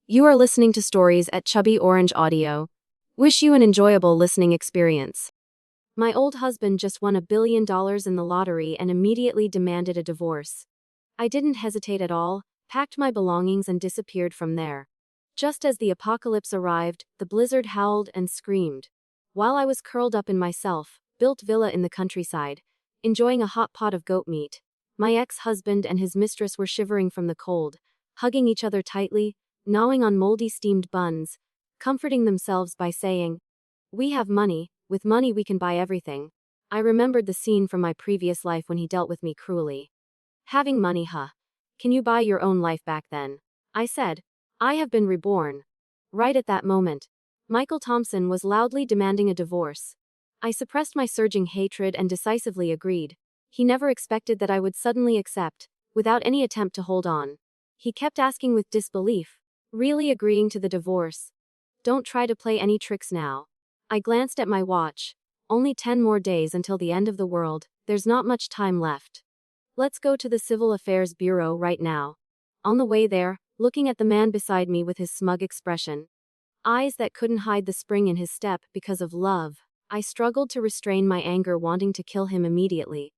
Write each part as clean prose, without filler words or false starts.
You are listening to stories at Chubby Orange Audio. Wish you an enjoyable listening experience. My old husband just won $1 billion in the lottery and immediately demanded a divorce. I didn't hesitate at all, packed my belongings and disappeared from there. Just as the apocalypse arrived, the blizzard howled and screamed. While I was curled up in my self-built villa in the countryside, enjoying a hot pot of goat meat, my ex-husband and his mistress were shivering from the cold, hugging each other tightly, gnawing on moldy steamed buns, comforting themselves by saying, "We have money, with money we can buy everything." I remembered the scene from my previous life when he dealt with me cruelly. "Having money, huh? Can you buy your own life back then?" I said. "I have been reborn." Right at that moment, Michael Thompson was loudly demanding a divorce. I suppressed my surging hatred and decisively agreed. He never expected that I would suddenly accept, without any attempt to hold on. He kept asking with disbelief, "Really agreeing to the divorce? Don't try to play any tricks now." I glanced at my watch. Only 10 more days until the end of the world, there's not much time left. Let's go to the Civil Affairs Bureau right now. On the way there, looking at the man beside me with his smug expression, eyes that couldn't hide the spring in his step because of love, I struggled to restrain my anger, wanting to kill him immediately.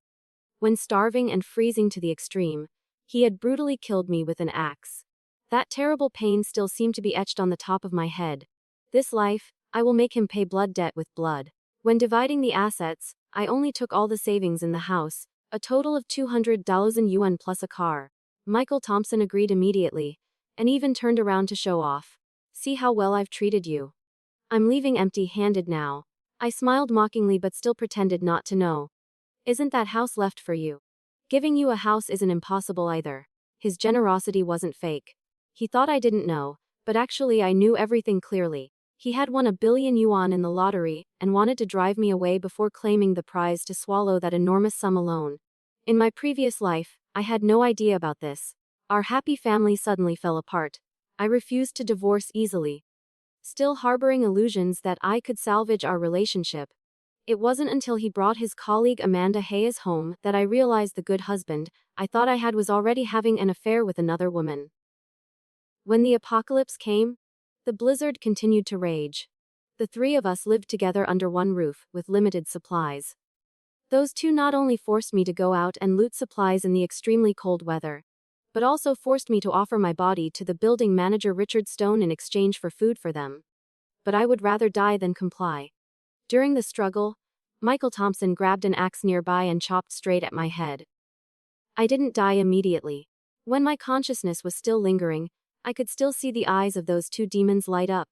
When starving and freezing to the extreme, he had brutally killed me with an axe. That terrible pain still seemed to be etched on the top of my head. This life, I will make him pay blood debt with blood. When dividing the assets, I only took all the savings in the house, a total of $200,000 plus a car. Michael Thompson agreed immediately, and even turned around to show off. "See how well I've treated you. I'm leaving empty-handed now." I smiled mockingly but still pretended not to know. "Isn't that house left for you? Giving you a house isn't impossible either." His generosity wasn't fake. He thought I didn't know, but actually I knew everything clearly. He had won $1 billion in the lottery, and wanted to drive me away before claiming the prize to swallow that enormous sum alone. In my previous life, I had no idea about this. Our happy family suddenly fell apart. I refused to divorce easily, still harboring illusions that I could salvage our relationship. It wasn't until he brought his colleague Amanda Hayes home that I realized the good husband I thought I had was already having an affair with another woman. When the apocalypse came, the blizzard continued to rage. The three of us lived together under one roof, with limited supplies. Those two not only forced me to go out and loot supplies in the extremely cold weather, but also forced me to offer my body to the building manager Richard Stone in exchange for food for them. But I would rather die than comply. During the struggle, Michael Thompson grabbed an axe nearby and chopped straight at my head. I didn't die immediately. When my consciousness was still lingering, I could still see the eyes of those two demons light up.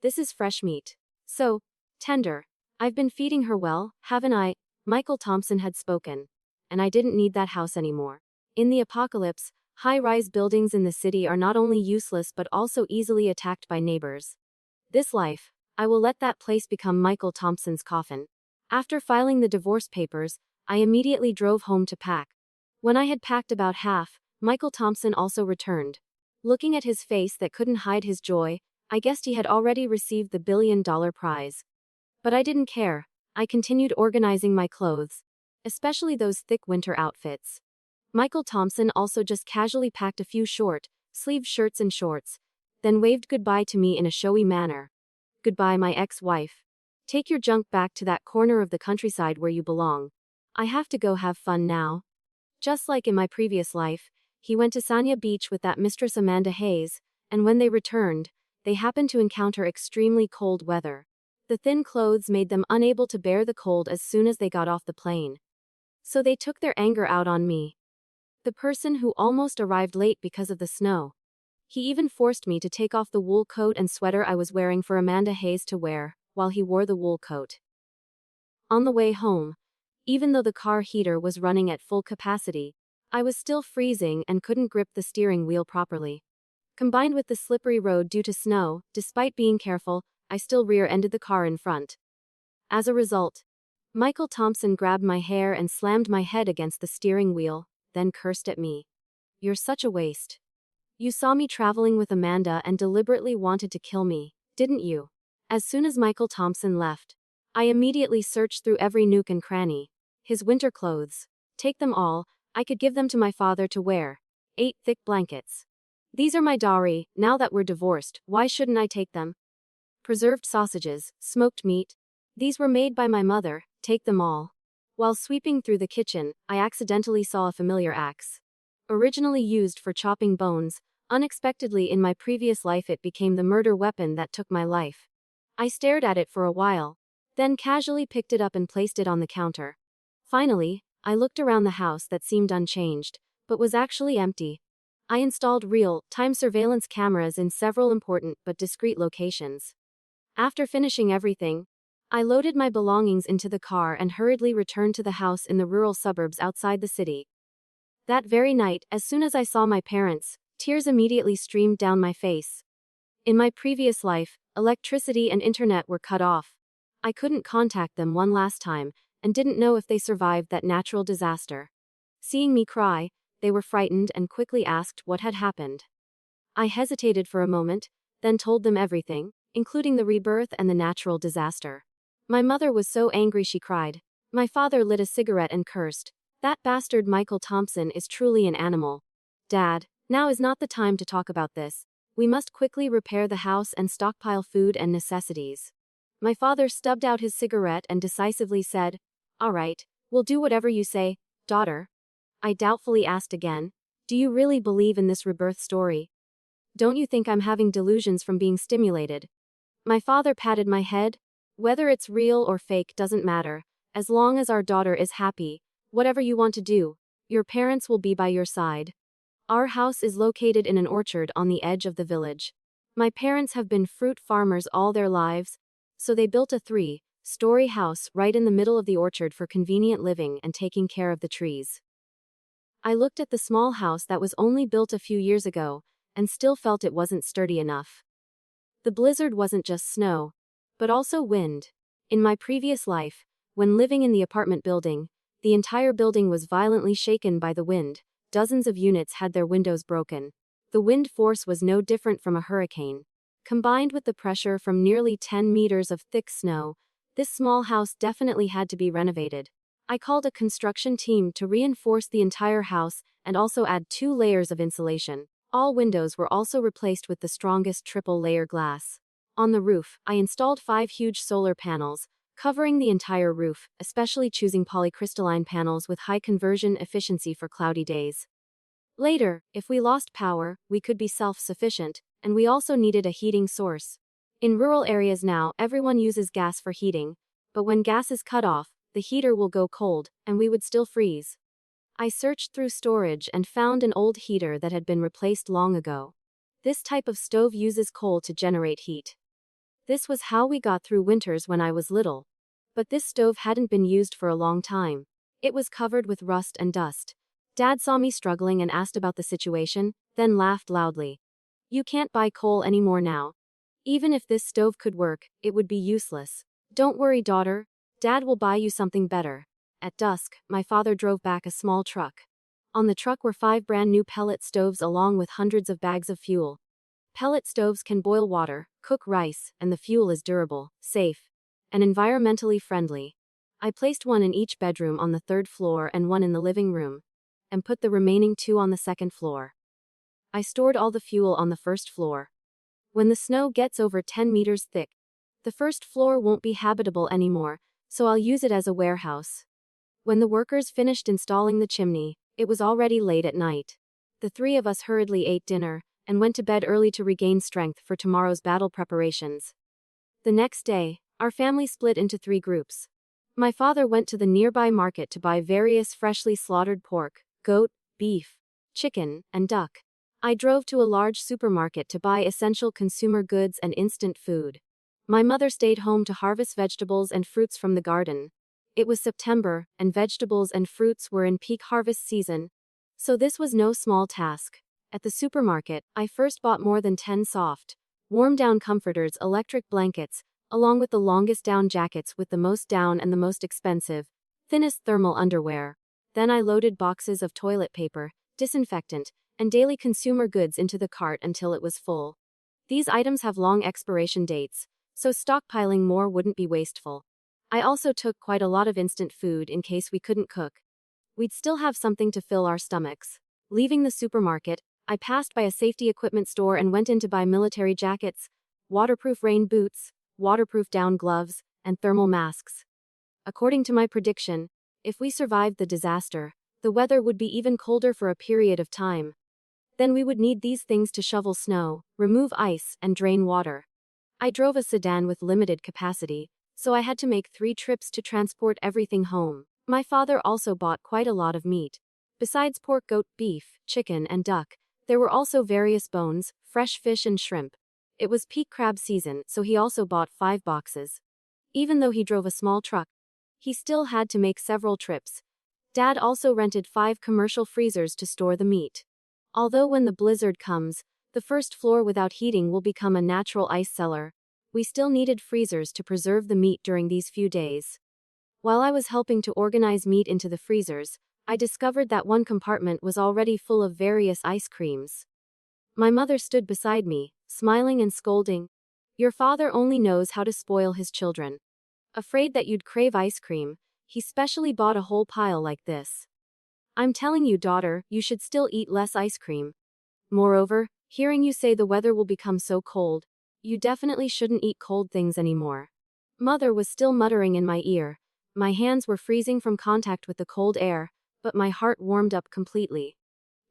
"This is fresh meat. So tender. I've been feeding her well, haven't I?" Michael Thompson had spoken. And I didn't need that house anymore. In the apocalypse, high-rise buildings in the city are not only useless but also easily attacked by neighbors. This life, I will let that place become Michael Thompson's coffin. After filing the divorce papers, I immediately drove home to pack. When I had packed about half, Michael Thompson also returned. Looking at his face that couldn't hide his joy, I guessed he had already received the $1 billion prize. But I didn't care. I continued organizing my clothes, especially those thick winter outfits. Michael Thompson also just casually packed a few short-sleeved shirts and shorts, then waved goodbye to me in a showy manner. "Goodbye, my ex-wife. Take your junk back to that corner of the countryside where you belong. I have to go have fun now." Just like in my previous life, he went to Sanya Beach with that mistress Amanda Hayes, and when they returned, they happened to encounter extremely cold weather. The thin clothes made them unable to bear the cold as soon as they got off the plane. So they took their anger out on me, the person who almost arrived late because of the snow. He even forced me to take off the wool coat and sweater I was wearing for Amanda Hayes to wear, while he wore the wool coat. On the way home, even though the car heater was running at full capacity, I was still freezing and couldn't grip the steering wheel properly. Combined with the slippery road due to snow, despite being careful, I still rear-ended the car in front. As a result, Michael Thompson grabbed my hair and slammed my head against the steering wheel, then cursed at me. "You're such a waste. You saw me traveling with Amanda and deliberately wanted to kill me, didn't you?" As soon as Michael Thompson left, I immediately searched through every nook and cranny. His winter clothes. Take them all, I could give them to my father to wear. 8 thick blankets. These are my dowry, now that we're divorced, why shouldn't I take them? Preserved sausages, smoked meat. These were made by my mother, take them all. While sweeping through the kitchen, I accidentally saw a familiar axe. Originally used for chopping bones, unexpectedly in my previous life it became the murder weapon that took my life. I stared at it for a while, then casually picked it up and placed it on the counter. Finally, I looked around the house that seemed unchanged, but was actually empty. I installed real-time surveillance cameras in several important but discreet locations. After finishing everything, I loaded my belongings into the car and hurriedly returned to the house in the rural suburbs outside the city. That very night, as soon as I saw my parents, tears immediately streamed down my face. In my previous life, electricity and internet were cut off. I couldn't contact them one last time, and didn't know if they survived that natural disaster. Seeing me cry, they were frightened and quickly asked what had happened. I hesitated for a moment, then told them everything, including the rebirth and the natural disaster. My mother was so angry she cried. My father lit a cigarette and cursed. That bastard Michael Thompson is truly an animal. Dad, now is not the time to talk about this. We must quickly repair the house and stockpile food and necessities. My father stubbed out his cigarette and decisively said, "All right, we'll do whatever you say, daughter." I doubtfully asked again, "Do you really believe in this rebirth story? Don't you think I'm having delusions from being stimulated?" My father patted my head. "Whether it's real or fake doesn't matter, as long as our daughter is happy. Whatever you want to do, your parents will be by your side. Our house is located in an orchard on the edge of the village. My parents have been fruit farmers all their lives, so they built a 3-story house right in the middle of the orchard for convenient living and taking care of the trees." I looked at the small house that was only built a few years ago, and still felt it wasn't sturdy enough. The blizzard wasn't just snow, but also wind. In my previous life, when living in the apartment building, the entire building was violently shaken by the wind. Dozens of units had their windows broken. The wind force was no different from a hurricane. Combined with the pressure from nearly 10 meters of thick snow, this small house definitely had to be renovated. I called a construction team to reinforce the entire house and also add 2 layers of insulation. All windows were also replaced with the strongest triple-layer glass. On the roof, I installed 5 huge solar panels, covering the entire roof, especially choosing polycrystalline panels with high conversion efficiency for cloudy days. Later, if we lost power, we could be self-sufficient, and we also needed a heating source. In rural areas now, everyone uses gas for heating, but when gas is cut off, the heater will go cold, and we would still freeze. I searched through storage and found an old heater that had been replaced long ago. This type of stove uses coal to generate heat. This was how we got through winters when I was little. But this stove hadn't been used for a long time. It was covered with rust and dust. Dad saw me struggling and asked about the situation, then laughed loudly. "You can't buy coal anymore now. Even if this stove could work, it would be useless. Don't worry, daughter. Dad will buy you something better." At dusk, my father drove back a small truck. On the truck were 5 brand new pellet stoves along with hundreds of bags of fuel. Pellet stoves can boil water, cook rice, and the fuel is durable, safe, and environmentally friendly. I placed one in each bedroom on the 3rd floor and one in the living room, and put the remaining 2 on the 2nd floor. I stored all the fuel on the 1st floor. When the snow gets over 10 meters thick, the 1st floor won't be habitable anymore, so I'll use it as a warehouse. When the workers finished installing the chimney, it was already late at night. The 3 of us hurriedly ate dinner, and went to bed early to regain strength for tomorrow's battle preparations. The next day, our family split into 3 groups. My father went to the nearby market to buy various freshly slaughtered pork, goat, beef, chicken, and duck. I drove to a large supermarket to buy essential consumer goods and instant food. My mother stayed home to harvest vegetables and fruits from the garden. It was September, and vegetables and fruits were in peak harvest season, so this was no small task. At the supermarket, I first bought more than 10 soft, warm down comforters, electric blankets, along with the longest down jackets with the most down and the most expensive, thinnest thermal underwear. Then I loaded boxes of toilet paper, disinfectant, and daily consumer goods into the cart until it was full. These items have long expiration dates, so stockpiling more wouldn't be wasteful. I also took quite a lot of instant food in case we couldn't cook. We'd still have something to fill our stomachs. Leaving the supermarket, I passed by a safety equipment store and went in to buy military jackets, waterproof rain boots, waterproof down gloves, and thermal masks. According to my prediction, if we survived the disaster, the weather would be even colder for a period of time. Then we would need these things to shovel snow, remove ice, and drain water. I drove a sedan with limited capacity, so I had to make 3 trips to transport everything home. My father also bought quite a lot of meat. Besides pork, goat, beef, chicken, and duck, there were also various bones, fresh fish, and shrimp. It was peak crab season, so he also bought 5 boxes. Even though he drove a small truck, he still had to make several trips. Dad also rented 5 commercial freezers to store the meat. Although when the blizzard comes, the first floor without heating will become a natural ice cellar, we still needed freezers to preserve the meat during these few days. While I was helping to organize meat into the freezers, I discovered that one compartment was already full of various ice creams. My mother stood beside me, smiling and scolding. "Your father only knows how to spoil his children. Afraid that you'd crave ice cream, he specially bought a whole pile like this. I'm telling you, daughter, you should still eat less ice cream. Moreover, hearing you say the weather will become so cold, you definitely shouldn't eat cold things anymore." Mother was still muttering in my ear. My hands were freezing from contact with the cold air, but my heart warmed up completely.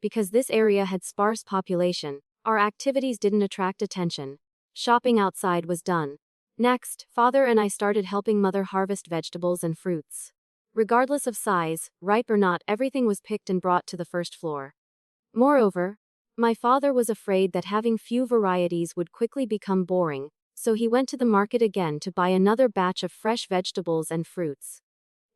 Because this area had sparse population, our activities didn't attract attention. Shopping outside was done. Next, father and I started helping mother harvest vegetables and fruits. Regardless of size, ripe or not, everything was picked and brought to the first floor. Moreover, my father was afraid that having few varieties would quickly become boring, so he went to the market again to buy another batch of fresh vegetables and fruits.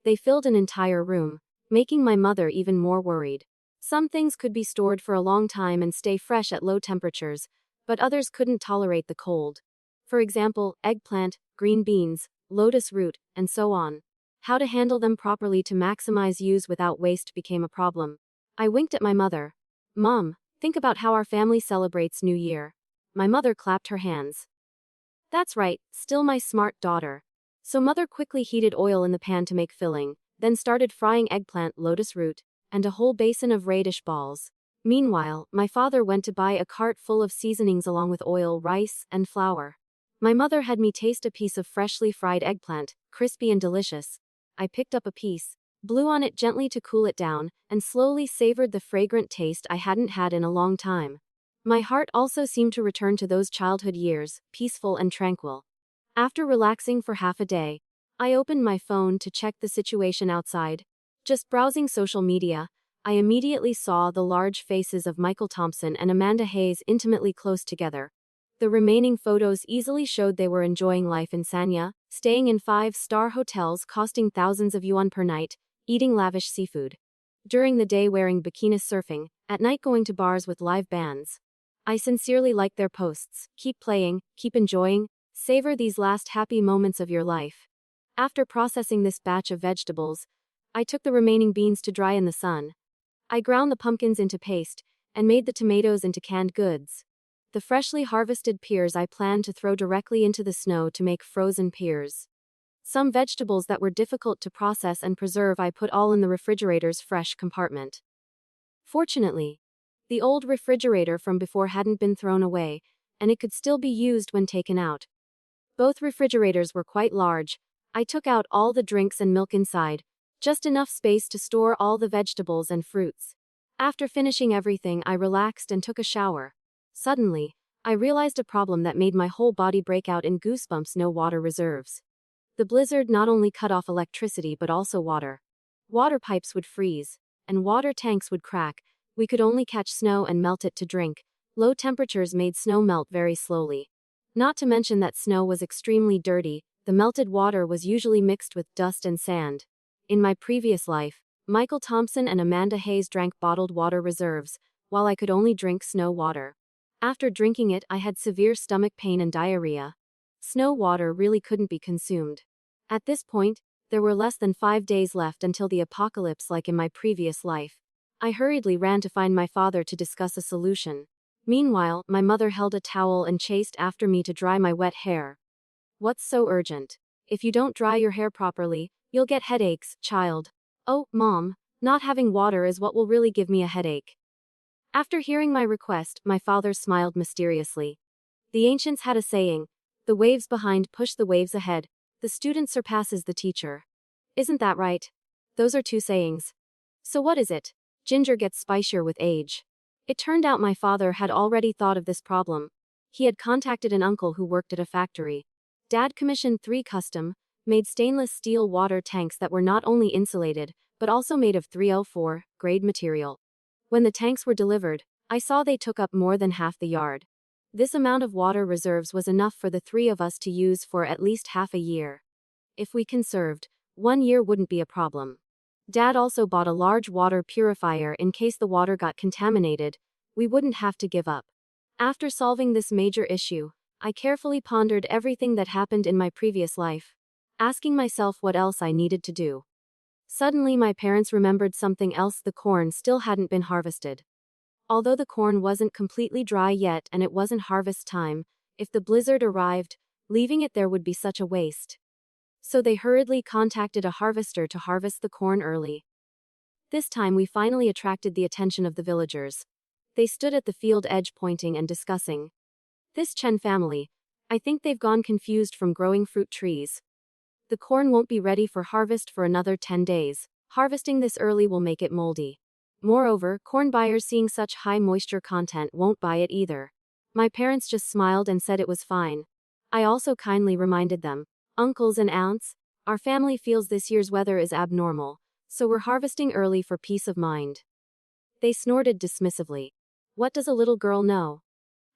They filled an entire room, making my mother even more worried. Some things could be stored for a long time and stay fresh at low temperatures, but others couldn't tolerate the cold. For example, eggplant, green beans, lotus root, and so on. How to handle them properly to maximize use without waste became a problem. I winked at my mother. "Mom, think about how our family celebrates New Year." My mother clapped her hands. "That's right, still my smart daughter." So mother quickly heated oil in the pan to make filling, then started frying eggplant, lotus root, and a whole basin of radish balls. Meanwhile, my father went to buy a cart full of seasonings along with oil, rice, and flour. My mother had me taste a piece of freshly fried eggplant, crispy and delicious. I picked up a piece, blew on it gently to cool it down, and slowly savored the fragrant taste I hadn't had in a long time. My heart also seemed to return to those childhood years, peaceful and tranquil. After relaxing for half a day, I opened my phone to check the situation outside. Just browsing social media, I immediately saw the large faces of Michael Thompson and Amanda Hayes intimately close together. The remaining photos easily showed they were enjoying life in Sanya, staying in 5-star hotels costing thousands of yuan per night, eating lavish seafood. During the day wearing bikinis surfing, at night going to bars with live bands. I sincerely like their posts. Keep playing, keep enjoying, savor these last happy moments of your life. After processing this batch of vegetables, I took the remaining beans to dry in the sun. I ground the pumpkins into paste, and made the tomatoes into canned goods. The freshly harvested pears I planned to throw directly into the snow to make frozen pears. Some vegetables that were difficult to process and preserve I put all in the refrigerator's fresh compartment. Fortunately, the old refrigerator from before hadn't been thrown away, and it could still be used when taken out. Both refrigerators were quite large. I took out all the drinks and milk inside, just enough space to store all the vegetables and fruits. After finishing everything, I relaxed and took a shower. Suddenly, I realized a problem that made my whole body break out in goosebumps: no water reserves. The blizzard not only cut off electricity but also water. Water pipes would freeze, and water tanks would crack. We could only catch snow and melt it to drink. Low temperatures made snow melt very slowly. Not to mention that snow was extremely dirty. The melted water was usually mixed with dust and sand. In my previous life, Michael Thompson and Amanda Hayes drank bottled water reserves, while I could only drink snow water. After drinking it, I had severe stomach pain and diarrhea. Snow water really couldn't be consumed. At this point, there were less than 5 days left until the apocalypse, like in my previous life. I hurriedly ran to find my father to discuss a solution. Meanwhile, my mother held a towel and chased after me to dry my wet hair. "What's so urgent? If you don't dry your hair properly, you'll get headaches, child." "Oh, Mom, not having water is what will really give me a headache." After hearing my request, my father smiled mysteriously. The ancients had a saying, the waves behind push the waves ahead, the student surpasses the teacher. Isn't that right? Those are two sayings. So what is it? Ginger gets spicier with age. It turned out my father had already thought of this problem. He had contacted an uncle who worked at a factory. Dad commissioned 3 custom-made stainless steel water tanks that were not only insulated, but also made of 304 grade material. When the tanks were delivered, I saw they took up more than half the yard. This amount of water reserves was enough for the 3 of us to use for at least half a year. If we conserved, 1 year wouldn't be a problem. Dad also bought a large water purifier in case the water got contaminated. We wouldn't have to give up. After solving this major issue, I carefully pondered everything that happened in my previous life, asking myself what else I needed to do. Suddenly my parents remembered something else: the corn still hadn't been harvested. Although the corn wasn't completely dry yet and it wasn't harvest time, if the blizzard arrived, leaving it there would be such a waste. So they hurriedly contacted a harvester to harvest the corn early. This time we finally attracted the attention of the villagers. They stood at the field edge pointing and discussing. This Chen family, I think they've gone confused from growing fruit trees. The corn won't be ready for harvest for another 10 days. Harvesting this early will make it moldy. Moreover, corn buyers seeing such high moisture content won't buy it either. My parents just smiled and said it was fine. I also kindly reminded them, uncles and aunts, our family feels this year's weather is abnormal, so we're harvesting early for peace of mind. They snorted dismissively. What does a little girl know?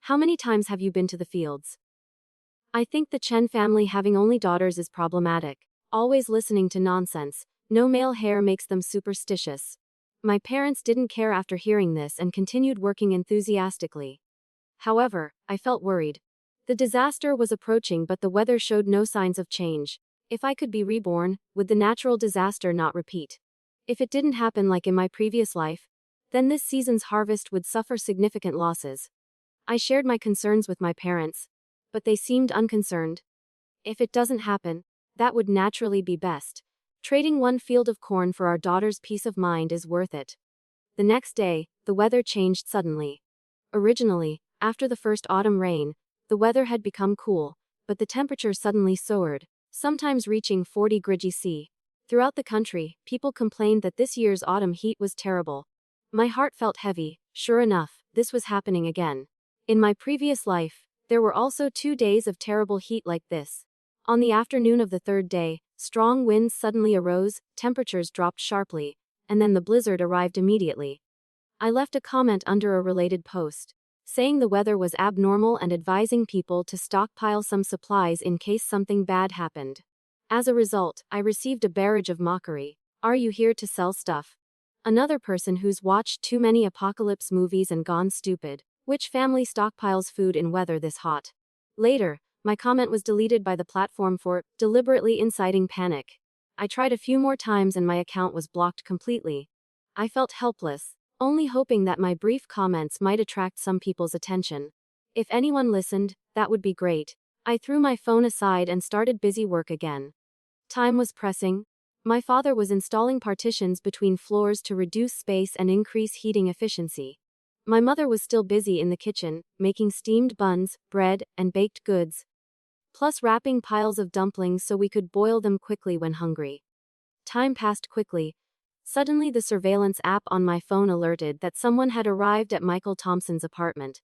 How many times have you been to the fields? I think the Chen family having only daughters is problematic. Always listening to nonsense. No male hair makes them superstitious. My parents didn't care after hearing this and continued working enthusiastically. However, I felt worried. The disaster was approaching, but the weather showed no signs of change. If I could be reborn, would the natural disaster not repeat? If it didn't happen like in my previous life, then this season's harvest would suffer significant losses. I shared my concerns with my parents, but they seemed unconcerned. If it doesn't happen, that would naturally be best. Trading 1 field of corn for our daughter's peace of mind is worth it. The next day, the weather changed suddenly. Originally, after the first autumn rain, the weather had become cool, but the temperature suddenly soared, sometimes reaching 40 degrees C. Throughout the country, people complained that this year's autumn heat was terrible. My heart felt heavy. Sure enough, this was happening again. In my previous life, there were also 2 days of terrible heat like this. On the afternoon of the 3rd day, strong winds suddenly arose, temperatures dropped sharply, and then the blizzard arrived immediately. I left a comment under a related post, saying the weather was abnormal and advising people to stockpile some supplies in case something bad happened. As a result, I received a barrage of mockery. Are you here to sell stuff? Another person who's watched too many apocalypse movies and gone stupid. Which family stockpiles food in weather this hot? Later, my comment was deleted by the platform for deliberately inciting panic. I tried a few more times and my account was blocked completely. I felt helpless, only hoping that my brief comments might attract some people's attention. If anyone listened, that would be great. I threw my phone aside and started busy work again. Time was pressing. My father was installing partitions between floors to reduce space and increase heating efficiency. My mother was still busy in the kitchen, making steamed buns, bread, and baked goods, plus wrapping piles of dumplings so we could boil them quickly when hungry. Time passed quickly. Suddenly the surveillance app on my phone alerted that someone had arrived at Michael Thompson's apartment.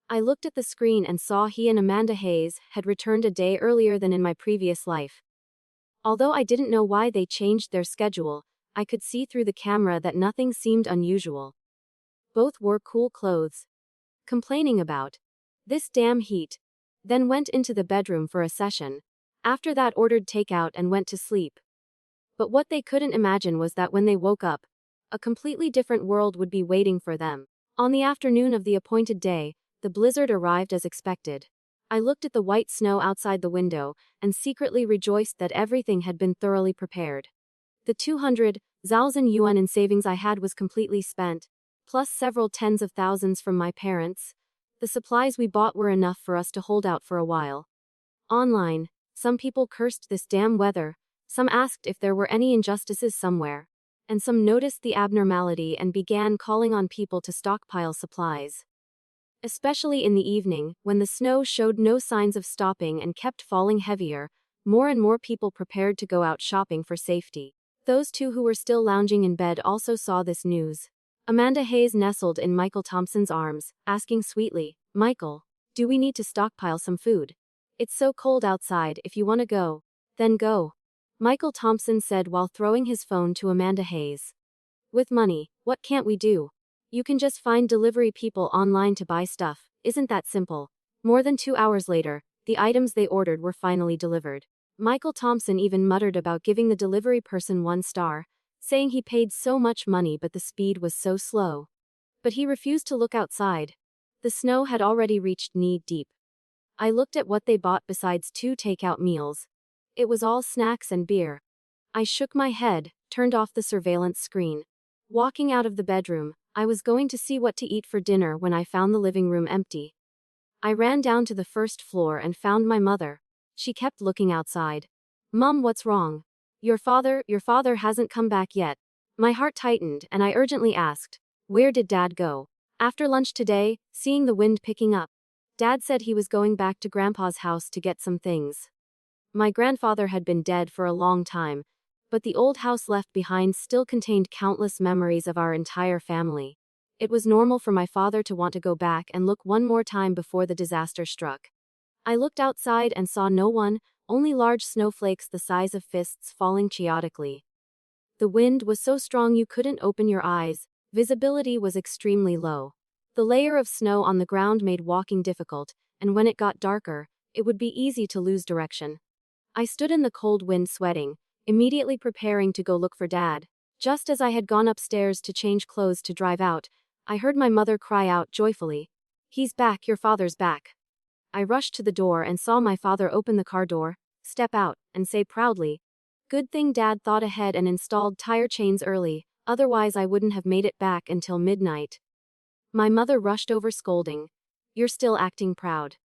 I looked at the screen and saw he and Amanda Hayes had returned a day earlier than in my previous life. Although I didn't know why they changed their schedule, I could see through the camera that nothing seemed unusual. Both wore cool clothes. Complaining about this damn heat. Then went into the bedroom for a session. After that ordered takeout and went to sleep. But what they couldn't imagine was that when they woke up, a completely different world would be waiting for them. On the afternoon of the appointed day, the blizzard arrived as expected. I looked at the white snow outside the window and secretly rejoiced that everything had been thoroughly prepared. The 200,000 yuan in savings I had was completely spent, plus several tens of thousands from my parents. The supplies we bought were enough for us to hold out for a while. Online, some people cursed this damn weather, some asked if there were any injustices somewhere, and some noticed the abnormality and began calling on people to stockpile supplies. Especially in the evening, when the snow showed no signs of stopping and kept falling heavier, more and more people prepared to go out shopping for safety. Those two who were still lounging in bed also saw this news. Amanda Hayes nestled in Michael Thompson's arms, asking sweetly, "Michael, do we need to stockpile some food? It's so cold outside. If you want to go, then go." Michael Thompson said while throwing his phone to Amanda Hayes. "With money, what can't we do? You can just find delivery people online to buy stuff. Isn't that simple?" More than 2 hours later, the items they ordered were finally delivered. Michael Thompson even muttered about giving the delivery person 1 star, saying he paid so much money but the speed was so slow. But he refused to look outside. The snow had already reached knee-deep. I looked at what they bought besides 2 takeout meals. It was all snacks and beer. I shook my head, turned off the surveillance screen. Walking out of the bedroom, I was going to see what to eat for dinner when I found the living room empty. I ran down to the first floor and found my mother. She kept looking outside. "Mom, what's wrong? Your father hasn't come back yet." My heart tightened and I urgently asked, "Where did Dad go?" After lunch today, seeing the wind picking up, Dad said he was going back to Grandpa's house to get some things. My grandfather had been dead for a long time, but the old house left behind still contained countless memories of our entire family. It was normal for my father to want to go back and look one more time before the disaster struck. I looked outside and saw no one, only large snowflakes the size of fists falling chaotically. The wind was so strong you couldn't open your eyes, visibility was extremely low. The layer of snow on the ground made walking difficult, and when it got darker, it would be easy to lose direction. I stood in the cold wind sweating, immediately preparing to go look for Dad. Just as I had gone upstairs to change clothes to drive out, I heard my mother cry out joyfully, "He's back, your father's back." I rushed to the door and saw my father open the car door, step out, and say proudly, "Good thing Dad thought ahead and installed tire chains early, otherwise I wouldn't have made it back until midnight." My mother rushed over scolding, "You're still acting proud.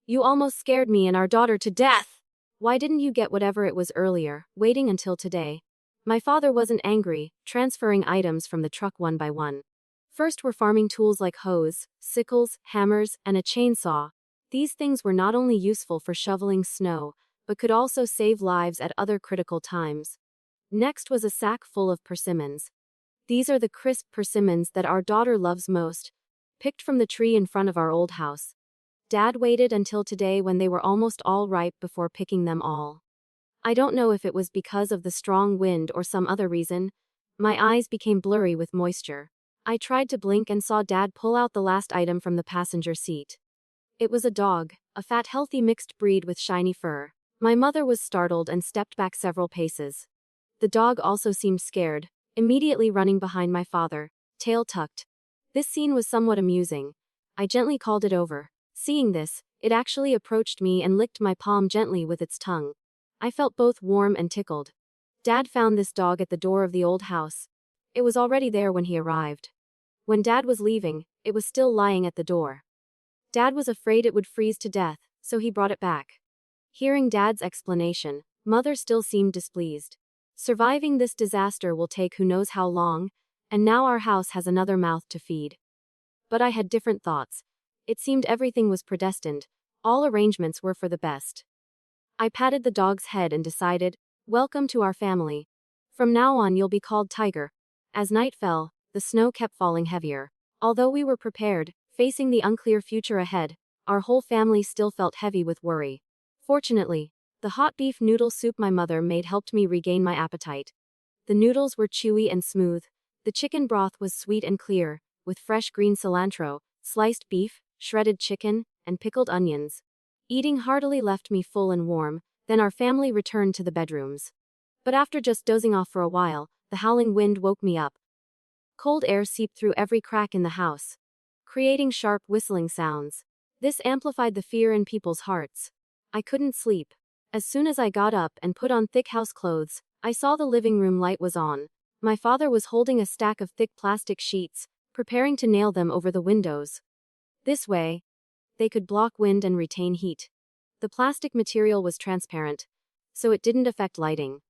You almost scared me and our daughter to death. Why didn't you get whatever it was earlier, waiting until today?" My father wasn't angry, transferring items from the truck one by one. First were farming tools like hoes, sickles, hammers, and a chainsaw. These things were not only useful for shoveling snow, but could also save lives at other critical times. Next was a sack full of persimmons. These are the crisp persimmons that our daughter loves most, picked from the tree in front of our old house. Dad waited until today when they were almost all ripe before picking them all. I don't know if it was because of the strong wind or some other reason. My eyes became blurry with moisture. I tried to blink and saw Dad pull out the last item from the passenger seat. It was a dog, a fat healthy mixed breed with shiny fur. My mother was startled and stepped back several paces. The dog also seemed scared, immediately running behind my father, tail tucked. This scene was somewhat amusing. I gently called it over. Seeing this, it actually approached me and licked my palm gently with its tongue. I felt both warm and tickled. Dad found this dog at the door of the old house. It was already there when he arrived. When Dad was leaving, it was still lying at the door. Dad was afraid it would freeze to death, so he brought it back. Hearing Dad's explanation, Mother still seemed displeased. Surviving this disaster will take who knows how long, and now our house has another mouth to feed. But I had different thoughts. It seemed everything was predestined. All arrangements were for the best. I patted the dog's head and decided, "Welcome to our family. From now on you'll be called Tiger." As night fell, the snow kept falling heavier. Although we were prepared, facing the unclear future ahead, our whole family still felt heavy with worry. Fortunately, the hot beef noodle soup my mother made helped me regain my appetite. The noodles were chewy and smooth. The chicken broth was sweet and clear, with fresh green cilantro, sliced beef, shredded chicken, and pickled onions. Eating heartily left me full and warm, then our family returned to the bedrooms. But after just dozing off for a while, the howling wind woke me up. Cold air seeped through every crack in the house, creating sharp whistling sounds. This amplified the fear in people's hearts. I couldn't sleep. As soon as I got up and put on thick house clothes, I saw the living room light was on. My father was holding a stack of thick plastic sheets, preparing to nail them over the windows. This way, they could block wind and retain heat. The plastic material was transparent, so it didn't affect lighting.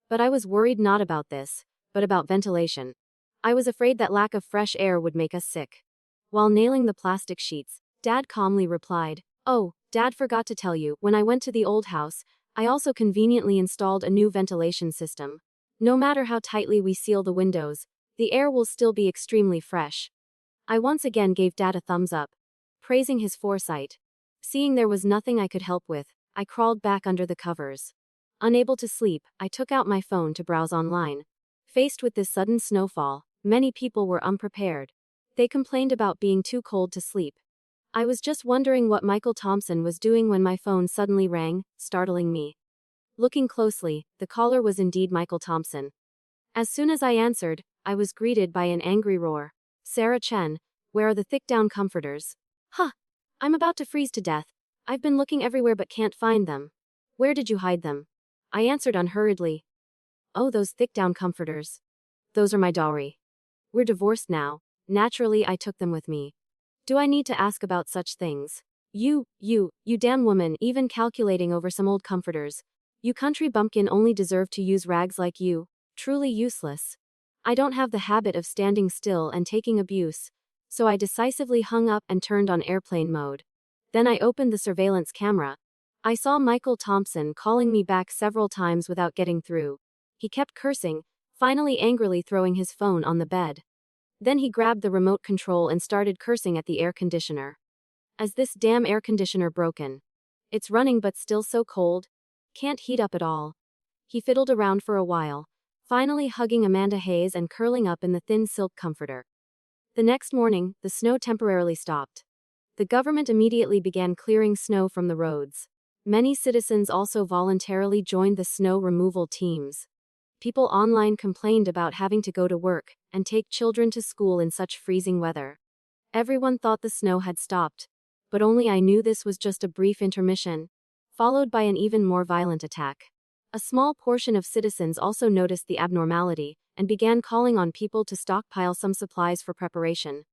But I was worried not about this. but about ventilation. I was afraid that lack of fresh air would make us sick. While nailing the plastic sheets, Dad calmly replied, "Oh, Dad forgot to tell you, when I went to the old house, I also conveniently installed a new ventilation system. No matter how tightly we seal the windows, the air will still be extremely fresh." I once again gave Dad a thumbs up, praising his foresight. Seeing there was nothing I could help with, I crawled back under the covers. Unable to sleep, I took out my phone to browse online. Faced with this sudden snowfall, many people were unprepared. They complained about being too cold to sleep. I was just wondering what Michael Thompson was doing when my phone suddenly rang, startling me. Looking closely, the caller was indeed Michael Thompson. As soon as I answered, I was greeted by an angry roar. "Sarah Chen, where are the thick-down comforters?" "Huh! I'm about to freeze to death. I've been looking everywhere but can't find them." "Where did you hide them?" I answered unhurriedly. "Oh, those thick-down comforters. Those are my dowry. We're divorced now. Naturally, I took them with me. Do I need to ask about such things? You damn woman, even calculating over some old comforters. You country bumpkin only deserve to use rags like you. Truly useless. I don't have the habit of standing still and taking abuse, so I decisively hung up and turned on airplane mode. Then I opened the surveillance camera. I saw Michael Thompson calling me back several times without getting through. He kept cursing, finally angrily throwing his phone on the bed. Then he grabbed the remote control and started cursing at the air conditioner. "Is this damn air conditioner broken? It's running but still so cold. Can't heat up at all." He fiddled around for a while, finally hugging Amanda Hayes and curling up in the thin silk comforter. The next morning, the snow temporarily stopped. The government immediately began clearing snow from the roads. Many citizens also voluntarily joined the snow removal teams. People online complained about having to go to work and take children to school in such freezing weather. Everyone thought the snow had stopped, but only I knew this was just a brief intermission, followed by an even more violent attack. A small portion of citizens also noticed the abnormality and began calling on people to stockpile some supplies for preparation.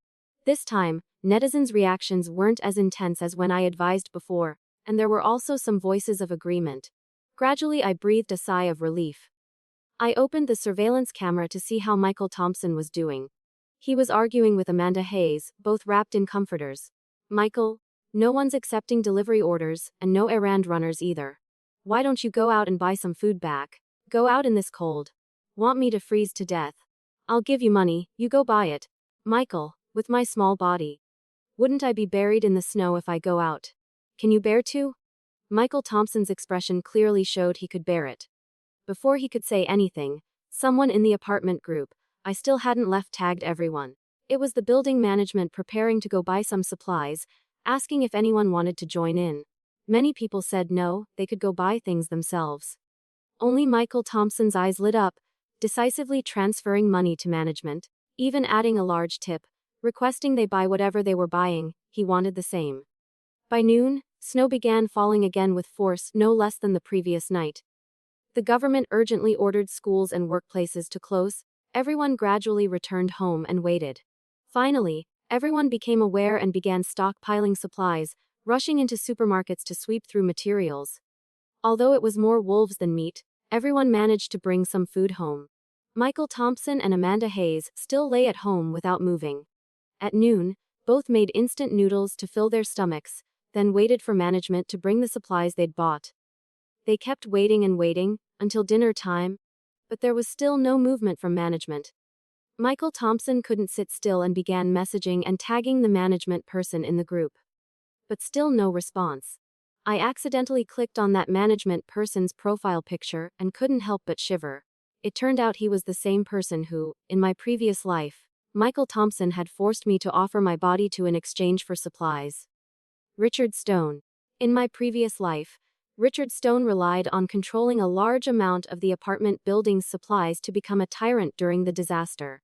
This time, netizens' reactions weren't as intense as when I advised before, and there were also some voices of agreement. Gradually, I breathed a sigh of relief. I opened the surveillance camera to see how Michael Thompson was doing. He was arguing with Amanda Hayes, both wrapped in comforters. "Michael, no one's accepting delivery orders, and no errand runners either. Why don't you go out and buy some food back? Go out in this cold. Want me to freeze to death? I'll give you money, you go buy it." "Michael, with my small body. Wouldn't I be buried in the snow if I go out? Can you bear to?" Michael Thompson's expression clearly showed he could bear it. Before he could say anything, someone in the apartment group, I still hadn't left, tagged everyone. It was the building management preparing to go buy some supplies, asking if anyone wanted to join in. Many people said no, they could go buy things themselves. Only Michael Thompson's eyes lit up, decisively transferring money to management, even adding a large tip, requesting they buy whatever they were buying. He wanted the same. By noon, snow began falling again with force, no less than the previous night. The government urgently ordered schools and workplaces to close. Everyone gradually returned home and waited. Finally, everyone became aware and began stockpiling supplies, rushing into supermarkets to sweep through materials. Although it was more wolves than meat, everyone managed to bring some food home. Michael Thompson and Amanda Hayes still lay at home without moving. At noon, both made instant noodles to fill their stomachs, then waited for management to bring the supplies they'd bought. They kept waiting and waiting, until dinner time, but there was still no movement from management. Michael Thompson couldn't sit still and began messaging and tagging the management person in the group. But still no response. I accidentally clicked on that management person's profile picture and couldn't help but shiver. It turned out he was the same person who, in my previous life, Michael Thompson had forced me to offer my body to in exchange for supplies. Richard Stone. In my previous life, Richard Stone relied on controlling a large amount of the apartment building's supplies to become a tyrant during the disaster.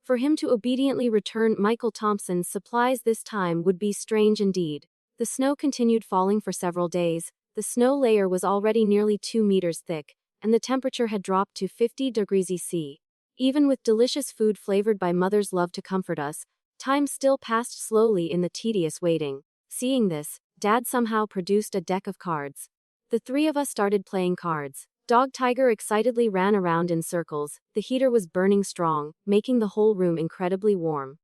For him to obediently return Michael Thompson's supplies this time would be strange indeed. The snow continued falling for several days. The snow layer was already nearly 2 meters thick, and the temperature had dropped to 50 degrees C. Even with delicious food flavored by mother's love to comfort us, time still passed slowly in the tedious waiting. Seeing this, Dad somehow produced a deck of cards. The three of us started playing cards. Dog Tiger excitedly ran around in circles. The heater was burning strong, making the whole room incredibly warm.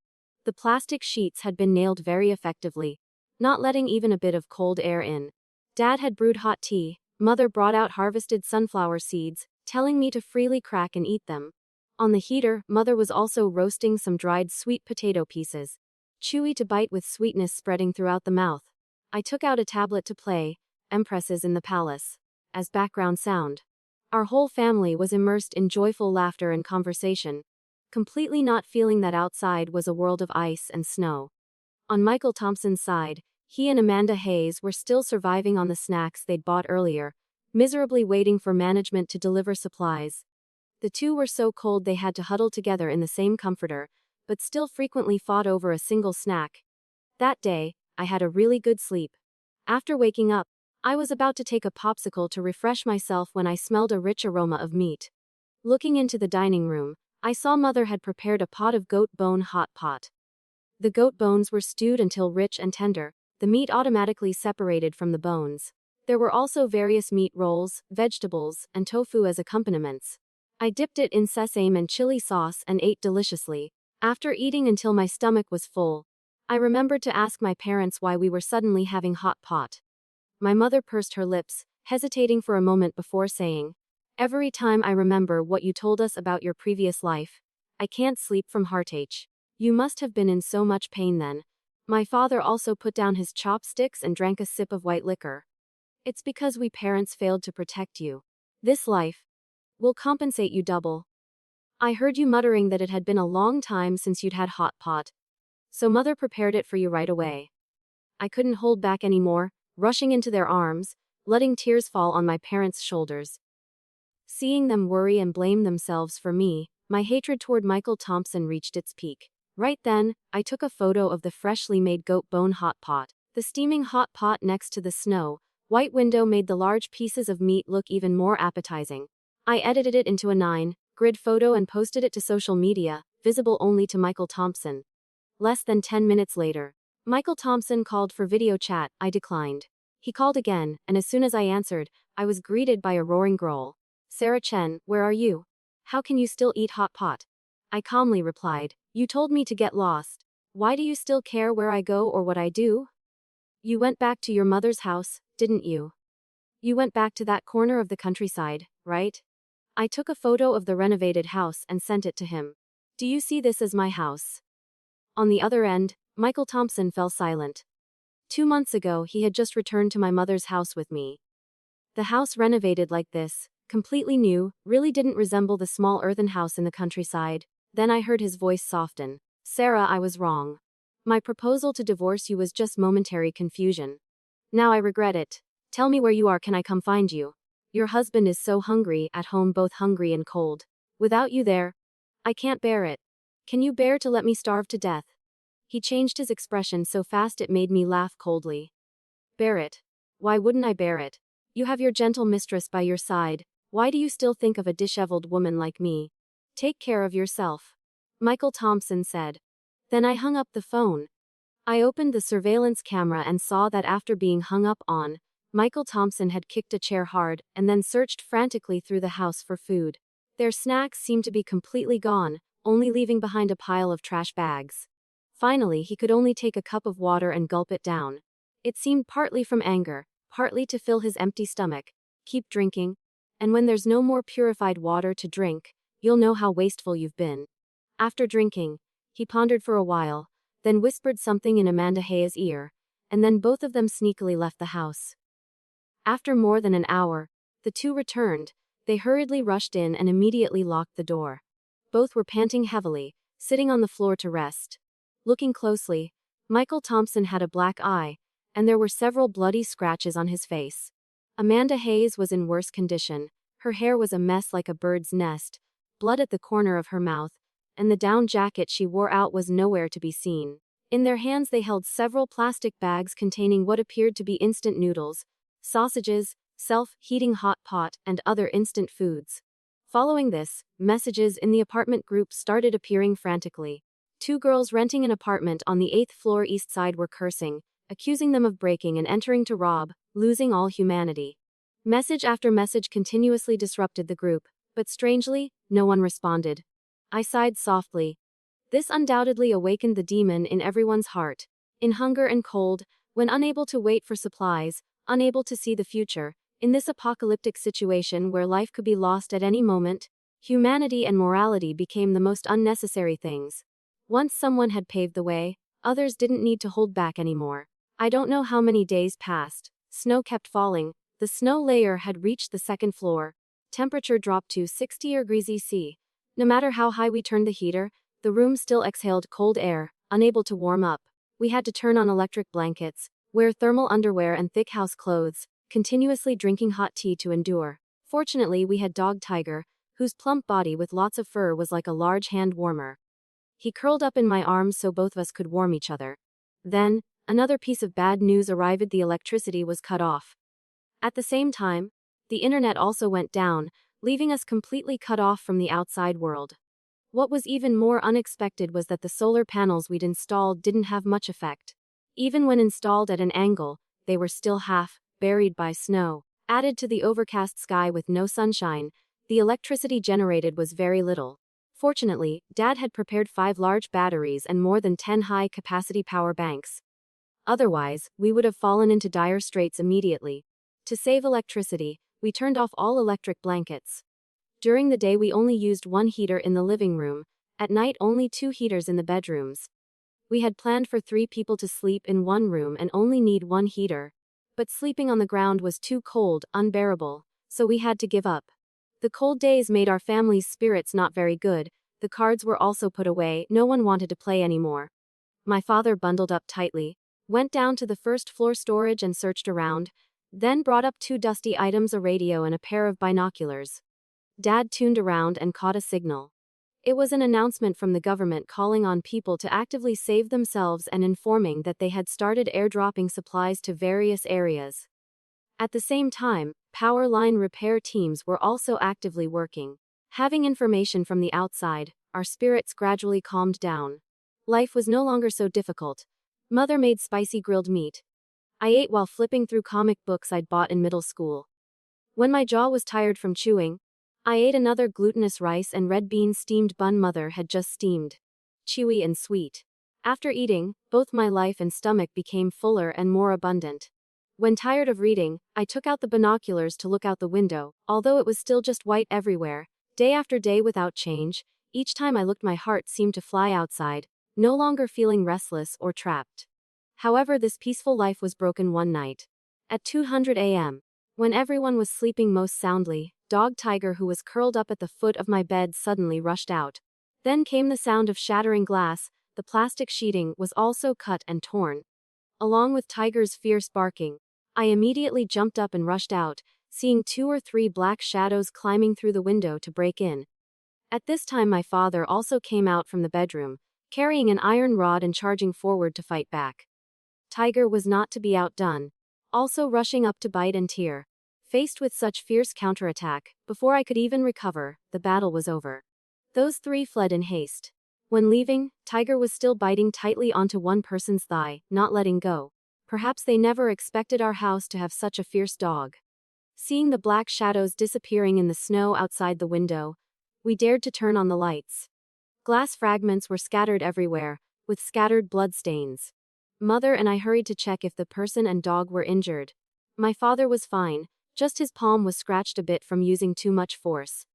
The plastic sheets had been nailed very effectively, not letting even a bit of cold air in. Dad had brewed hot tea. Mother brought out harvested sunflower seeds, telling me to freely crack and eat them. On the heater, Mother was also roasting some dried sweet potato pieces, chewy to bite with sweetness spreading throughout the mouth. I took out a tablet to play Empresses in the Palace as background sound. Our whole family was immersed in joyful laughter and conversation, completely not feeling that outside was a world of ice and snow. On Michael Thompson's side, he and Amanda Hayes were still surviving on the snacks they'd bought earlier, miserably waiting for management to deliver supplies. The two were so cold they had to huddle together in the same comforter, but still frequently fought over a single snack. That day, I had a really good sleep. After waking up, I was about to take a popsicle to refresh myself when I smelled a rich aroma of meat. Looking into the dining room, I saw Mother had prepared a pot of goat bone hot pot. The goat bones were stewed until rich and tender, the meat automatically separated from the bones. There were also various meat rolls, vegetables, and tofu as accompaniments. I dipped it in sesame and chili sauce and ate deliciously. After eating until my stomach was full, I remembered to ask my parents why we were suddenly having hot pot. My mother pursed her lips, hesitating for a moment before saying, "Every time I remember what you told us about your previous life, I can't sleep from heartache. You must have been in so much pain then." My father also put down his chopsticks and drank a sip of white liquor. "It's because we parents failed to protect you. This life will compensate you double. I heard you muttering that it had been a long time since you'd had hot pot, so Mother prepared it for you right away." I couldn't hold back anymore, rushing into their arms, letting tears fall on my parents' shoulders. Seeing them worry and blame themselves for me, my hatred toward Michael Thompson reached its peak. Right then, I took a photo of the freshly made goat bone hot pot. The steaming hot pot next to the snow white window made the large pieces of meat look even more appetizing. I edited it into a 9-grid photo and posted it to social media, visible only to Michael Thompson. Less than 10 minutes later, Michael Thompson called for video chat. I declined. He called again, and as soon as I answered, I was greeted by a roaring growl. "Sarah Chen, where are you? How can you still eat hot pot?" I calmly replied, "You told me to get lost. Why do you still care where I go or what I do? You went back to your mother's house, didn't you? You went back to that corner of the countryside, right?" I took a photo of the renovated house and sent it to him. "Do you see this as my house?" On the other end, Michael Thompson fell silent. 2 months ago he had just returned to my mother's house with me. The house renovated like this, completely new, really didn't resemble the small earthen house in the countryside. Then I heard his voice soften. "Sarah, I was wrong. My proposal to divorce you was just momentary confusion. Now I regret it. Tell me where you are, can I come find you? Your husband is so hungry, at home both hungry and cold. Without you there, I can't bear it. Can you bear to let me starve to death?" He changed his expression so fast it made me laugh coldly. "Bear it? Why wouldn't I bear it? You have your gentle mistress by your side. Why do you still think of a disheveled woman like me? Take care of yourself," Michael Thompson said. Then I hung up the phone. I opened the surveillance camera and saw that after being hung up on, Michael Thompson had kicked a chair hard and then searched frantically through the house for food. Their snacks seemed to be completely gone, only leaving behind a pile of trash bags. Finally, he could only take a cup of water and gulp it down. It seemed partly from anger, partly to fill his empty stomach. "Keep drinking, and when there's no more purified water to drink, you'll know how wasteful you've been." After drinking, he pondered for a while, then whispered something in Amanda Hayes' ear, and then both of them sneakily left the house. After more than an hour, the two returned. They hurriedly rushed in and immediately locked the door. Both were panting heavily, sitting on the floor to rest. Looking closely, Michael Thompson had a black eye, and there were several bloody scratches on his face. Amanda Hayes was in worse condition. Her hair was a mess like a bird's nest, blood at the corner of her mouth, and the down jacket she wore out was nowhere to be seen. In their hands they held several plastic bags containing what appeared to be instant noodles, sausages, self-heating hot pot, and other instant foods. Following this, messages in the apartment group started appearing frantically. 2 girls renting an apartment on the 8th floor east side were cursing, accusing them of breaking and entering to rob, losing all humanity. Message after message continuously disrupted the group, but strangely, no one responded. I sighed softly. This undoubtedly awakened the demon in everyone's heart. In hunger and cold, when unable to wait for supplies, unable to see the future, in this apocalyptic situation where life could be lost at any moment, humanity and morality became the most unnecessary things. Once someone had paved the way, others didn't need to hold back anymore. I don't know how many days passed. Snow kept falling. The snow layer had reached the second floor. Temperature dropped to 60 degrees C. No matter how high we turned the heater, the room still exhaled cold air, unable to warm up. We had to turn on electric blankets, wear thermal underwear and thick house clothes, continuously drinking hot tea to endure. Fortunately, we had dog Tiger, whose plump body with lots of fur was like a large hand warmer. He curled up in my arms so both of us could warm each other. Then, another piece of bad news arrived: the electricity was cut off. At the same time, the internet also went down, leaving us completely cut off from the outside world. What was even more unexpected was that the solar panels we'd installed didn't have much effect. Even when installed at an angle, they were still half buried by snow. Added to the overcast sky with no sunshine, the electricity generated was very little. Fortunately, Dad had prepared 5 large batteries and more than 10 high-capacity power banks. Otherwise, we would have fallen into dire straits immediately. To save electricity, we turned off all electric blankets. During the day we only used 1 heater in the living room, at night only 2 heaters in the bedrooms. We had planned for 3 people to sleep in 1 room and only need 1 heater. But sleeping on the ground was too cold, unbearable, so we had to give up. The cold days made our family's spirits not very good. The cards were also put away, no one wanted to play anymore. My father bundled up tightly, went down to the first floor storage and searched around, then brought up 2 dusty items: a radio and a pair of binoculars. Dad tuned around and caught a signal. It was an announcement from the government calling on people to actively save themselves and informing that they had started airdropping supplies to various areas. At the same time, power line repair teams were also actively working. Having information from the outside, our spirits gradually calmed down. Life was no longer so difficult. Mother made spicy grilled meat. I ate while flipping through comic books I'd bought in middle school. When my jaw was tired from chewing, I ate another glutinous rice and red bean steamed bun Mother had just steamed. Chewy and sweet. After eating, both my life and stomach became fuller and more abundant. When tired of reading, I took out the binoculars to look out the window, although it was still just white everywhere, day after day without change. Each time I looked my heart seemed to fly outside, no longer feeling restless or trapped. However, this peaceful life was broken one night. At 2:00 a.m., when everyone was sleeping most soundly, dog Tiger, who was curled up at the foot of my bed, suddenly rushed out. Then came the sound of shattering glass. The plastic sheeting was also cut and torn. Along with Tiger's fierce barking, I immediately jumped up and rushed out, seeing 2 or 3 black shadows climbing through the window to break in. At this time my father also came out from the bedroom, carrying an iron rod and charging forward to fight back. Tiger was not to be outdone, also rushing up to bite and tear. Faced with such fierce counterattack, before I could even recover, the battle was over. Those 3 fled in haste. When leaving, Tiger was still biting tightly onto one person's thigh, not letting go. Perhaps they never expected our house to have such a fierce dog. Seeing the black shadows disappearing in the snow outside the window, we dared to turn on the lights. Glass fragments were scattered everywhere, with scattered blood stains. Mother and I hurried to check if the person and dog were injured. My father was fine, just his palm was scratched a bit from using too much force.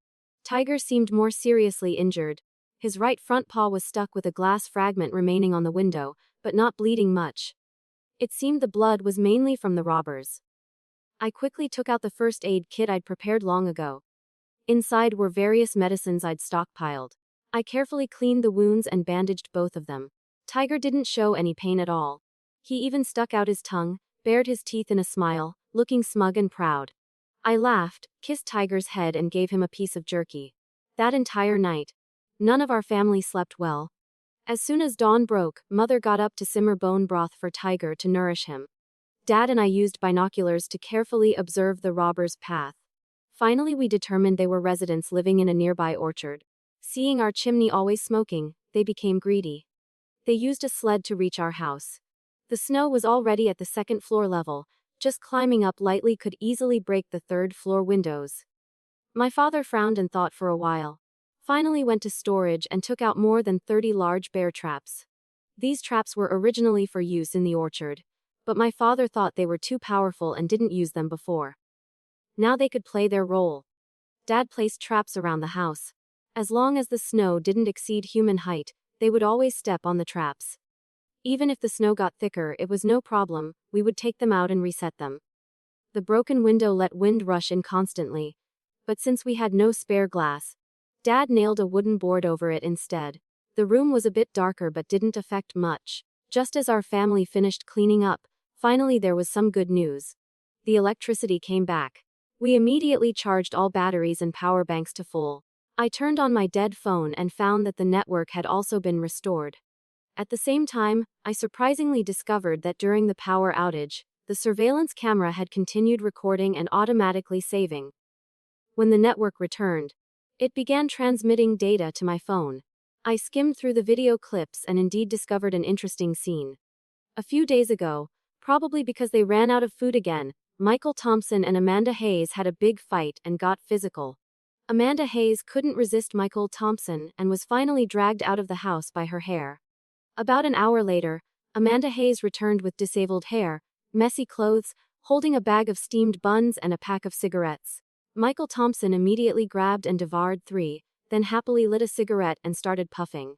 Tiger seemed more seriously injured. His right front paw was stuck with a glass fragment remaining on the window, but not bleeding much. It seemed the blood was mainly from the robbers. I quickly took out the first aid kit I'd prepared long ago. Inside were various medicines I'd stockpiled. I carefully cleaned the wounds and bandaged both of them. Tiger didn't show any pain at all. He even stuck out his tongue, bared his teeth in a smile, looking smug and proud. I laughed, kissed Tiger's head and gave him a piece of jerky. That entire night, none of our family slept well. As soon as dawn broke, Mother got up to simmer bone broth for Tiger to nourish him. Dad and I used binoculars to carefully observe the robbers' path. Finally we determined they were residents living in a nearby orchard. Seeing our chimney always smoking, they became greedy. They used a sled to reach our house. The snow was already at the 2nd floor level, Just climbing up lightly could easily break the third-floor windows. My father frowned and thought for a while. Finally went to storage and took out more than 30 large bear traps. These traps were originally for use in the orchard, but my father thought they were too powerful and didn't use them before. Now they could play their role. Dad placed traps around the house. As long as the snow didn't exceed human height, they would always step on the traps. Even if the snow got thicker, it was no problem, we would take them out and reset them. The broken window let wind rush in constantly, but since we had no spare glass, Dad nailed a wooden board over it instead. The room was a bit darker but didn't affect much. Just as our family finished cleaning up, finally there was some good news. The electricity came back. We immediately charged all batteries and power banks to full. I turned on my dead phone and found that the network had also been restored. At the same time, I surprisingly discovered that during the power outage, the surveillance camera had continued recording and automatically saving. When the network returned, it began transmitting data to my phone. I skimmed through the video clips and indeed discovered an interesting scene. A few days ago, probably because they ran out of food again, Michael Thompson and Amanda Hayes had a big fight and got physical. Amanda Hayes couldn't resist Michael Thompson and was finally dragged out of the house by her hair. About an hour later, Amanda Hayes returned with disabled hair, messy clothes, holding a bag of steamed buns and a pack of cigarettes. Michael Thompson immediately grabbed and devoured 3, then happily lit a cigarette and started puffing.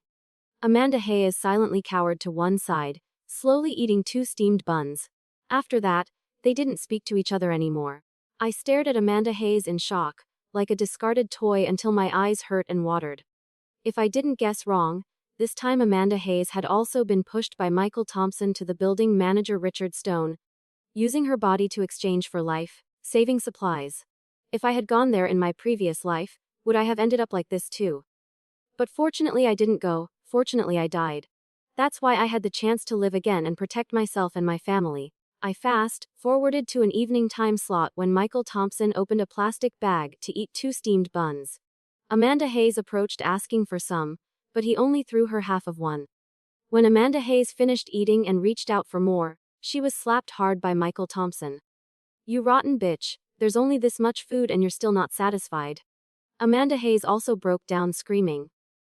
Amanda Hayes silently cowered to one side, slowly eating 2 steamed buns. After that, they didn't speak to each other anymore. I stared at Amanda Hayes in shock, like a discarded toy, until my eyes hurt and watered. If I didn't guess wrong, this time Amanda Hayes had also been pushed by Michael Thompson to the building manager Richard Stone, using her body to exchange for life, saving supplies. If I had gone there in my previous life, would I have ended up like this too? But fortunately I didn't go, fortunately I died. That's why I had the chance to live again and protect myself and my family. I fast-forwarded to an evening time slot when Michael Thompson opened a plastic bag to eat 2 steamed buns. Amanda Hayes approached asking for some, but he only threw her half of one. When Amanda Hayes finished eating and reached out for more, she was slapped hard by Michael Thompson. "You rotten bitch, there's only this much food and you're still not satisfied." Amanda Hayes also broke down screaming.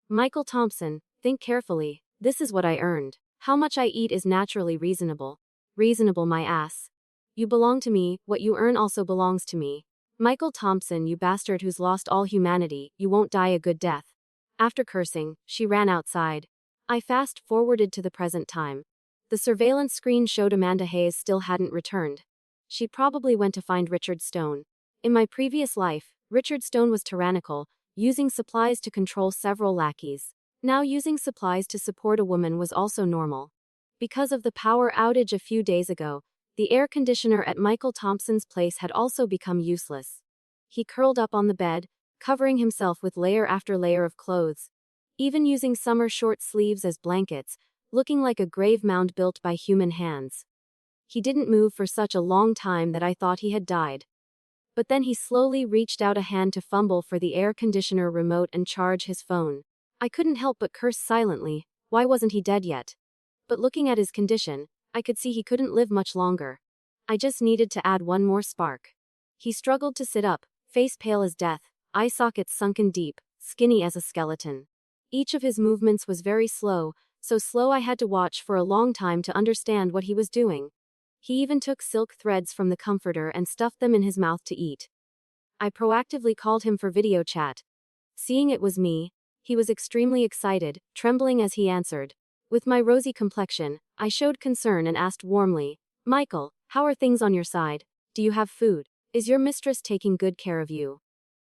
"Michael Thompson, think carefully, this is what I earned. How much I eat is naturally reasonable." "Reasonable my ass. You belong to me, what you earn also belongs to me. Michael Thompson, you bastard who's lost all humanity, you won't die a good death." After cursing, she ran outside. I fast-forwarded to the present time. The surveillance screen showed Amanda Hayes still hadn't returned. She probably went to find Richard Stone. In my previous life, Richard Stone was tyrannical, using supplies to control several lackeys. Now using supplies to support a woman was also normal. Because of the power outage a few days ago, the air conditioner at Michael Thompson's place had also become useless. He curled up on the bed, covering himself with layer after layer of clothes, even using summer short sleeves as blankets, looking like a grave mound built by human hands. He didn't move for such a long time that I thought he had died. But then he slowly reached out a hand to fumble for the air conditioner remote and charge his phone. I couldn't help but curse silently. Why wasn't he dead yet? But looking at his condition, I could see he couldn't live much longer. I just needed to add one more spark. He struggled to sit up, face pale as death, eye sockets sunken deep, skinny as a skeleton. Each of his movements was very slow, so slow I had to watch for a long time to understand what he was doing. He even took silk threads from the comforter and stuffed them in his mouth to eat. I proactively called him for video chat. Seeing it was me, he was extremely excited, trembling as he answered. With my rosy complexion, I showed concern and asked warmly, "Michael, how are things on your side? Do you have food? Is your mistress taking good care of you?"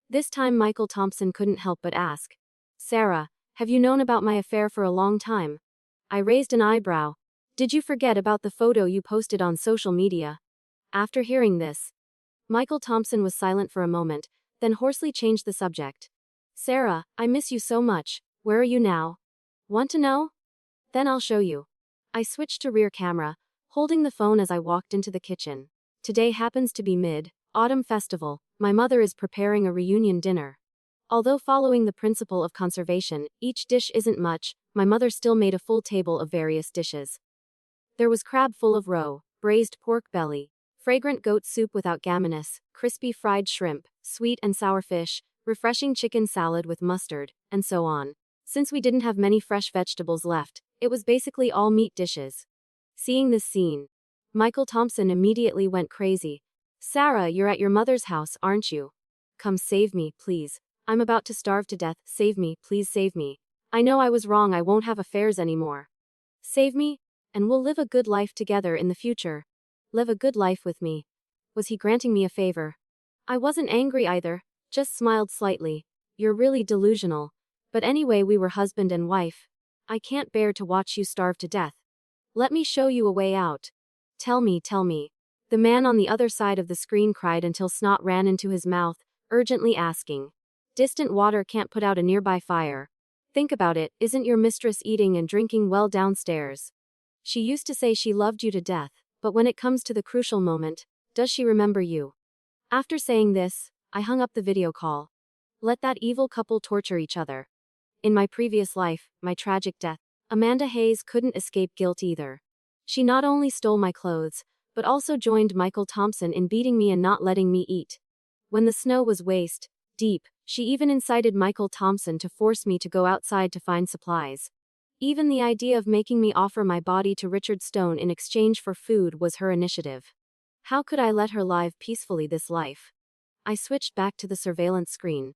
This time Michael Thompson couldn't help but ask, "Sarah, have you known about my affair for a long time?" I raised an eyebrow. "Did you forget about the photo you posted on social media?" After hearing this, Michael Thompson was silent for a moment, then hoarsely changed the subject. "Sarah, I miss you so much. Where are you now? Want to know? Then I'll show you." I switched to rear camera, holding the phone as I walked into the kitchen. Today happens to be Mid-Autumn Festival. My mother is preparing a reunion dinner. Although following the principle of conservation, each dish isn't much, my mother still made a full table of various dishes. There was crab full of roe, braised pork belly, Fragrant goat soup without gammonness, crispy fried shrimp, sweet and sour fish, refreshing chicken salad with mustard, and so on. Since we didn't have many fresh vegetables left, it was basically all meat dishes. Seeing this scene, Michael Thompson immediately went crazy. "Sarah, you're at your mother's house, aren't you? Come save me, please. I'm about to starve to death. Save me, please save me. I know I was wrong. I won't have affairs anymore. Save me, and we'll live a good life together in the future. Live a good life with me." Was he granting me a favor? I wasn't angry either, just smiled slightly. "You're really delusional. But anyway, we were husband and wife. I can't bear to watch you starve to death. Let me show you a way out. Tell me, tell me." The man on the other side of the screen cried until snot ran into his mouth, urgently asking. Distant water can't put out a nearby fire. Think about it, isn't your mistress eating and drinking well downstairs? She used to say she loved you to death, but when it comes to the crucial moment, does she remember you? After saying this, I hung up the video call. Let that evil couple torture each other. In my previous life, my tragic death, Amanda Hayes couldn't escape guilt either. She not only stole my clothes, but also joined Michael Thompson in beating me and not letting me eat. When the snow was waist deep, she even incited Michael Thompson to force me to go outside to find supplies. Even the idea of making me offer my body to Richard Stone in exchange for food was her initiative. How could I let her live peacefully this life? I switched back to the surveillance screen.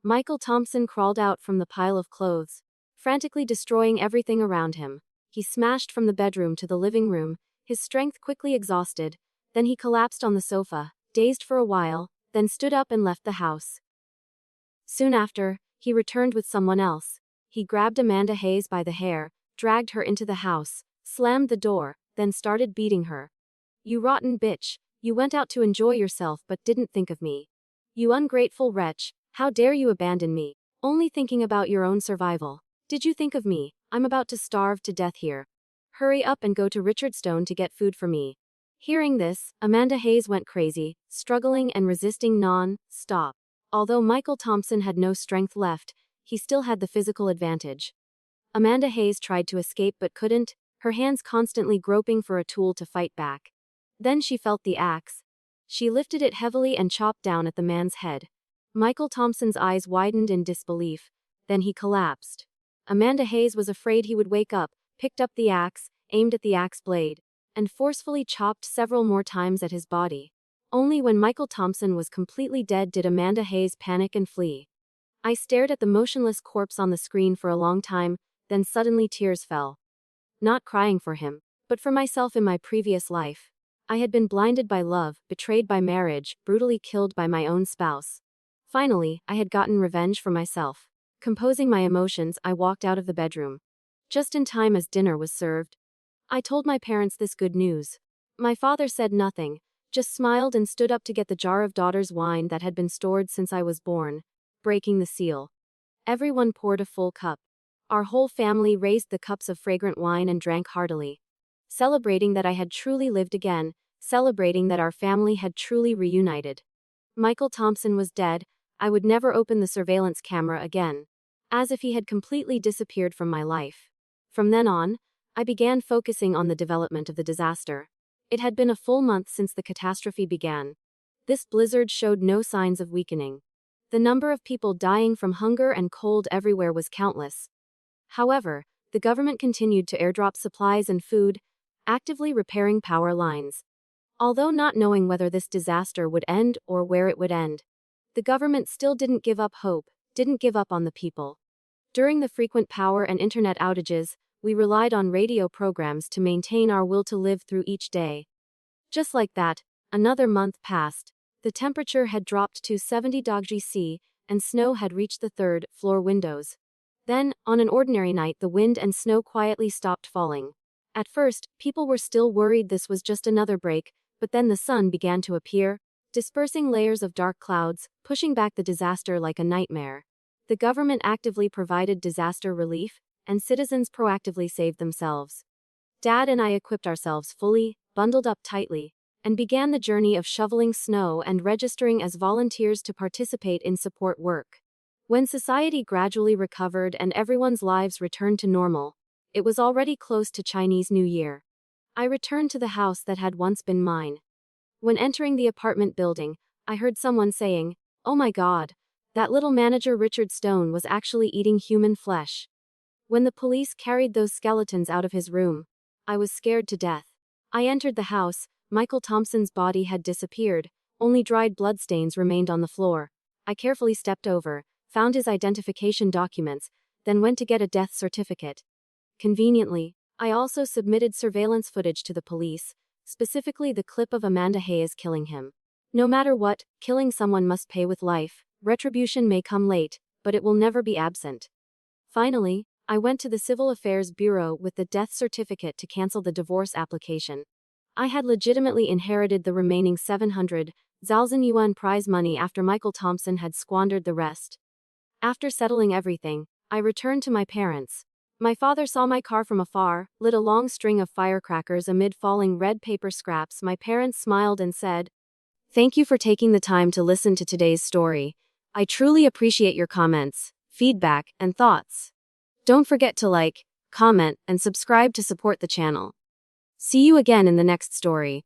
Michael Thompson crawled out from the pile of clothes, frantically destroying everything around him. He smashed from the bedroom to the living room, his strength quickly exhausted. Then he collapsed on the sofa, dazed for a while, then stood up and left the house. Soon after, he returned with someone else. He grabbed Amanda Hayes by the hair, dragged her into the house, slammed the door, then started beating her. "You rotten bitch, you went out to enjoy yourself but didn't think of me. You ungrateful wretch, how dare you abandon me, only thinking about your own survival. Did you think of me? I'm about to starve to death here. Hurry up and go to Richard Stone to get food for me." Hearing this, Amanda Hayes went crazy, struggling and resisting non-stop. Although Michael Thompson had no strength left, he still had the physical advantage. Amanda Hayes tried to escape but couldn't, her hands constantly groping for a tool to fight back. Then she felt the axe. She lifted it heavily and chopped down at the man's head. Michael Thompson's eyes widened in disbelief. Then he collapsed. Amanda Hayes was afraid he would wake up, picked up the axe, aimed at the axe blade, and forcefully chopped several more times at his body. Only when Michael Thompson was completely dead did Amanda Hayes panic and flee. I stared at the motionless corpse on the screen for a long time, then suddenly tears fell. Not crying for him, but for myself in my previous life. I had been blinded by love, betrayed by marriage, brutally killed by my own spouse. Finally, I had gotten revenge for myself. Composing my emotions, I walked out of the bedroom. Just in time as dinner was served. I told my parents this good news. My father said nothing, just smiled and stood up to get the jar of daughter's wine that had been stored since I was born, breaking the seal. Everyone poured a full cup. Our whole family raised the cups of fragrant wine and drank heartily, celebrating that I had truly lived again, celebrating that our family had truly reunited. Michael Thompson was dead. I would never open the surveillance camera again. As if he had completely disappeared from my life. From then on, I began focusing on the development of the disaster. It had been a full month since the catastrophe began. This blizzard showed no signs of weakening. The number of people dying from hunger and cold everywhere was countless. However, the government continued to airdrop supplies and food, actively repairing power lines. Although not knowing whether this disaster would end or where it would end, the government still didn't give up hope, didn't give up on the people. During the frequent power and internet outages, we relied on radio programs to maintain our will to live through each day. Just like that, another month passed. The temperature had dropped to 70 degrees C, and snow had reached the third-floor windows. Then, on an ordinary night, the wind and snow quietly stopped falling. At first, people were still worried this was just another break, but then the sun began to appear, dispersing layers of dark clouds, pushing back the disaster like a nightmare. The government actively provided disaster relief, and citizens proactively saved themselves. Dad and I equipped ourselves fully, bundled up tightly, and began the journey of shoveling snow and registering as volunteers to participate in support work. When society gradually recovered and everyone's lives returned to normal, it was already close to Chinese New Year. I returned to the house that had once been mine. When entering the apartment building, I heard someone saying, "Oh my God, that little manager Richard Stone was actually eating human flesh." When the police carried those skeletons out of his room, I was scared to death. I entered the house. Michael Thompson's body had disappeared, only dried bloodstains remained on the floor. I carefully stepped over, found his identification documents, then went to get a death certificate. Conveniently, I also submitted surveillance footage to the police, specifically the clip of Amanda Hayes killing him. No matter what, killing someone must pay with life. Retribution may come late, but it will never be absent. Finally, I went to the Civil Affairs Bureau with the death certificate to cancel the divorce application. I had legitimately inherited the remaining 700,000 yuan prize money after Michael Thompson had squandered the rest. After settling everything, I returned to my parents. My father saw my car from afar, lit a long string of firecrackers amid falling red paper scraps. My parents smiled and said, "Thank you for taking the time to listen to today's story. I truly appreciate your comments, feedback, and thoughts. Don't forget to like, comment, and subscribe to support the channel. See you again in the next story."